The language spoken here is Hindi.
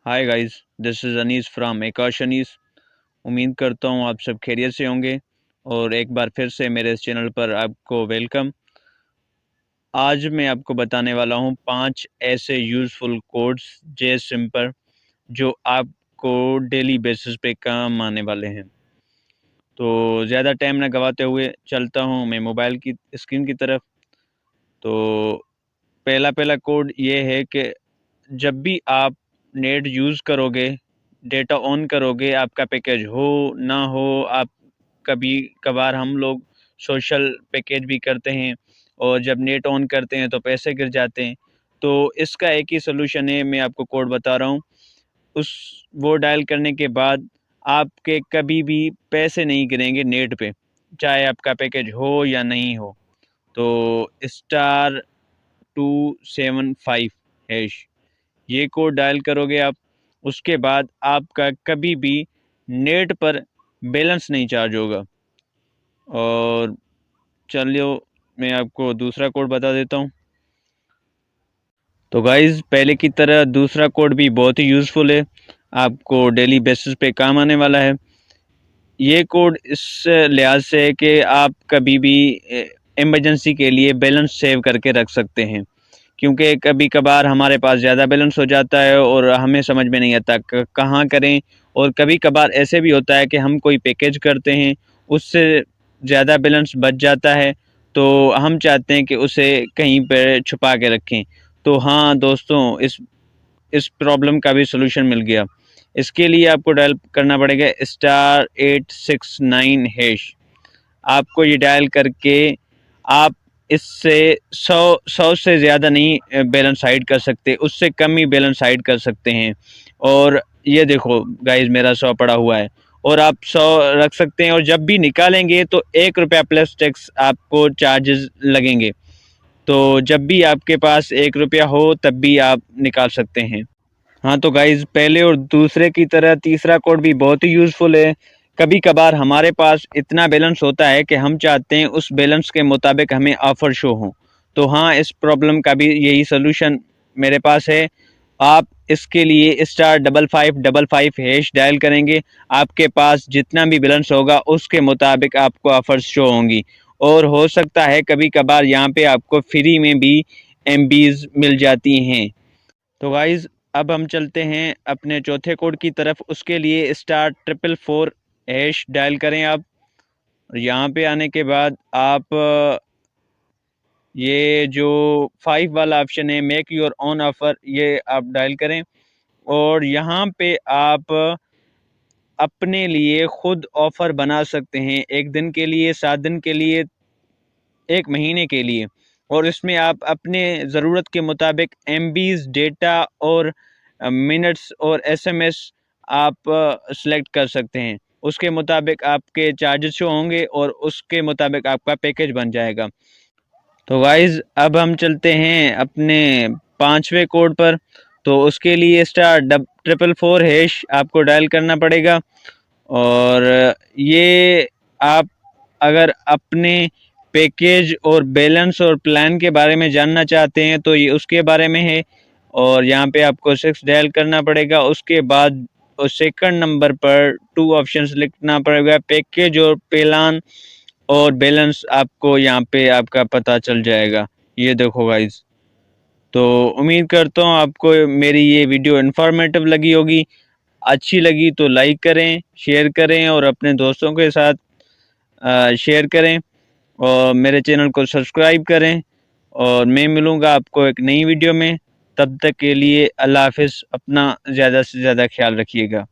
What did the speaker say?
Hi guys, this is Anees from Akash Anees. उम्मीद करता हूँ आप सब खैरियत से होंगे और एक बार फिर से मेरे इस चैनल पर आपको वेलकम। आज मैं आपको बताने वाला हूँ 5 ऐसे यूज़फुल कोड्स जे सिंपल जो आपको डेली बेसिस पे काम आने वाले हैं। तो ज़्यादा टाइम ना गवाते हुए चलता हूँ मैं मोबाइल की स्क्रीन की तरफ। तो पहला कोड ये है कि जब भी आप नेट यूज़ करोगे, डेटा ऑन करोगे, आपका पैकेज हो ना हो, आप कभी कभार हम लोग सोशल पैकेज भी करते हैं और जब नेट ऑन करते हैं तो पैसे गिर जाते हैं। तो इसका एक ही सलूशन है, मैं आपको कोड बता रहा हूँ। उस वो डायल करने के बाद आपके कभी भी पैसे नहीं गिरेंगे नेट पे, चाहे आपका पैकेज हो या नहीं हो। तो *275# ये कोड डायल करोगे आप, उसके बाद आपका कभी भी नेट पर बैलेंस नहीं चार्ज होगा। और चलिए मैं आपको दूसरा कोड बता देता हूँ। तो गाइज़, पहले की तरह दूसरा कोड भी बहुत ही यूज़फुल है, आपको डेली बेसिस पे काम आने वाला है। ये कोड इस लिहाज से है कि आप कभी भी इमरजेंसी के लिए बैलेंस सेव करके रख सकते हैं, क्योंकि कभी कभार हमारे पास ज़्यादा बैलेंस हो जाता है और हमें समझ में नहीं आता कहाँ करें। और कभी कभार ऐसे भी होता है कि हम कोई पैकेज करते हैं, उससे ज़्यादा बैलेंस बच जाता है, तो हम चाहते हैं कि उसे कहीं पर छुपा के रखें। तो हाँ दोस्तों, इस प्रॉब्लम का भी सलूशन मिल गया। इसके लिए आपको डायल करना पड़ेगा *869#। आपको ये डायल करके आप इससे 100 से ज़्यादा नहीं बैलेंस हाइड कर सकते, उससे कम ही बैलेंस हाइड कर सकते हैं। और ये देखो गाइज, मेरा 100 पड़ा हुआ है और आप 100 रख सकते हैं, और जब भी निकालेंगे तो ₹1 प्लस टैक्स आपको चार्जेस लगेंगे। तो जब भी आपके पास ₹1 हो तब भी आप निकाल सकते हैं। हाँ तो गाइज, पहले और दूसरे की तरह तीसरा कोड भी बहुत ही यूज़फुल है। कभी कभार हमारे पास इतना बैलेंस होता है कि हम चाहते हैं उस बैलेंस के मुताबिक हमें ऑफ़र शो हो। तो हाँ, इस प्रॉब्लम का भी यही सलूशन मेरे पास है। आप इसके लिए *5555# डायल करेंगे, आपके पास जितना भी बैलेंस होगा उसके मुताबिक आपको ऑफ़र्स शो होंगी। और हो सकता है कभी कभार यहाँ पे आपको फ्री में भी MBs मिल जाती हैं। तो गाइज़, अब हम चलते हैं अपने चौथे कोड की तरफ। उसके लिए *444# डायल करें आप। यहाँ पे आने के बाद आप ये जो 5 वाला ऑप्शन है, मेक योर ओन ऑफ़र, ये आप डायल करें। और यहाँ पे आप अपने लिए खुद ऑफ़र बना सकते हैं, 1 दिन के लिए, 7 दिन के लिए, 1 महीने के लिए। और इसमें आप अपने ज़रूरत के मुताबिक MBs, डेटा और मिनट्स और SMS आप सेलेक्ट कर सकते हैं। उसके मुताबिक आपके चार्जेस शो होंगे और उसके मुताबिक आपका पैकेज बन जाएगा। तो गाइज़, अब हम चलते हैं अपने 5वें कोड पर। तो उसके लिए *444# आपको डायल करना पड़ेगा। और ये आप अगर अपने पैकेज और बैलेंस और प्लान के बारे में जानना चाहते हैं तो ये उसके बारे में है। और यहाँ पे आपको 6 डायल करना पड़ेगा। उसके बाद सेकंड नंबर पर 2 ऑप्शंस लिखना पड़ेगा, पैकेज और प्लान और बैलेंस। आपको यहाँ पे आपका पता चल जाएगा। ये देखो गाइज, तो उम्मीद करता हूँ आपको मेरी ये वीडियो इन्फॉर्मेटिव लगी होगी। अच्छी लगी तो लाइक करें, शेयर करें और अपने दोस्तों के साथ शेयर करें और मेरे चैनल को सब्सक्राइब करें। और मैं मिलूँगा आपको एक नई वीडियो में। तब तक के लिए अल्लाह हाफ़िज़। अपना ज़्यादा से ज़्यादा ख्याल रखिएगा।